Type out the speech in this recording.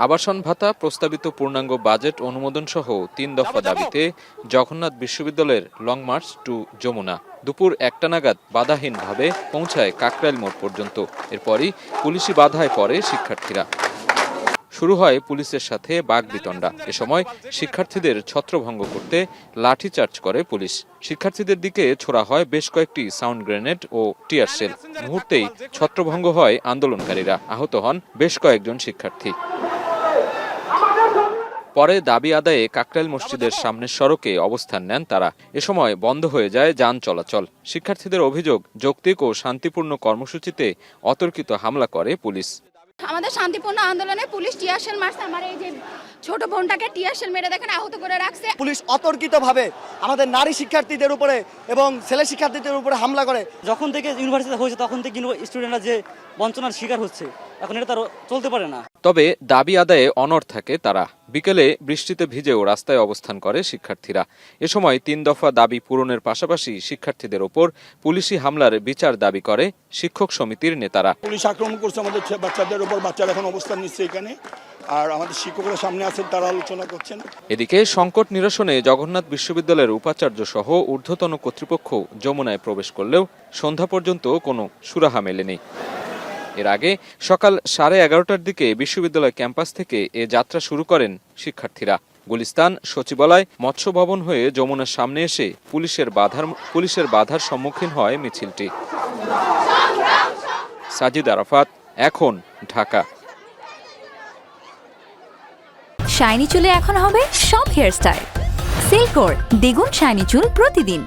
আবাসন ভাতা, প্রস্তাবিত পূর্ণাঙ্গ বাজেট অনুমোদন সহ ৩ দফা দাবিতে জগন্নাথ বিশ্ববিদ্যালয়ের লং মার্চ টু যমুনা দুপুর ১টা নাগাদ বাধাহীনভাবে পৌঁছায় কাকরাইল মোড় পর্যন্ত। এরপরই পুলিশি বাধায় পড়ে শিক্ষার্থীরা। শুরু হয় পুলিশের সাথে বাকবিতণ্ডা। এ সময় শিক্ষার্থীদের ছত্রভঙ্গ করতে লাঠিচার্জ করে পুলিশ। শিক্ষার্থীদের দিকে ছোড়া হয় বেশ কয়েকটি সাউন্ড গ্রেনেড ও টিয়ার শেল। মুহূর্তেই ছত্রভঙ্গ হয় আন্দোলনকারীরা। আহত হন বেশ কয়েকজন শিক্ষার্থী। পরে দাবি আদায়ে কাকরাইল মসজিদের সামনের সড়কে অবস্থান নেন তারা। এ সময় বন্ধ হয়ে যায় যান চলাচল। শিক্ষার্থীদের অভিযোগ, যৌক্তিক ও শান্তিপূর্ণ কর্মসূচিতে অতর্কিত হামলা করে পুলিশ। আমাদের শান্তিপূর্ণ আন্দোলনে পুলিশ টিয়ারশেল মারছে। আমার এই যে ছোট বোনটাকে টিয়ারশেল মেরে দেখেন আহত করে রাখছে। পুলিশ অতর্কিতভাবে আমাদের নারী শিক্ষার্থীদের উপরে এবং ছেলে শিক্ষার্থীদের উপরে হামলা করে। যখন থেকে ইউনিভার্সিটি হয়েছে তখন থেকে স্টুডেন্টরা যে বঞ্চনার শিকার হচ্ছে, এখন এটা তার চলতে পারে না। তবে দাবি আদায়ে অনড় থাকে তারা। বিকেলে বৃষ্টিতে ভিজেও রাস্তায় অবস্থান করে শিক্ষার্থীরা। এ সময় ৩ দফা দাবি পূরণের পাশাপাশি শিক্ষার্থীদের ওপর পুলিশি হামলার বিচার দাবি করে শিক্ষক সমিতির নেতারা। পুলিশ আক্রমণ করছে আমাদের বাচ্চাদের উপর। বাচ্চারা এখন অবস্থান নিচ্ছে এখানে, আর আমাদের শিক্ষকরা সামনে আছেন, তারা আলোচনা করছেন। এদিকে সংকট নিরসনে জগন্নাথ বিশ্ববিদ্যালয়ের উপাচার্য সহ ঊর্ধ্বতন কর্তৃপক্ষ যমুনায় প্রবেশ করলেও সন্ধ্যা পর্যন্ত কোনো সুরাহা মেলেনি। এর আগে সকাল 11:30টার দিকে বিশ্ববিদ্যালয় ক্যাম্পাস থেকে এ যাত্রা শুরু করেন শিক্ষার্থীরা। গুলিস্তান, সচিবালয়, মৎস্য ভবন হয়ে যমুনার সামনে এসে পুলিশের বাধার সম্মুখীন হয় মিছিলটি। সাজিদ আরাফাত, এখন, ঢাকা। শাইনি চুলে এখন হবে সব হেয়ারস্টাইল। সিল্কোর দ্বিগুণ শাইনি চুল প্রতিদিন।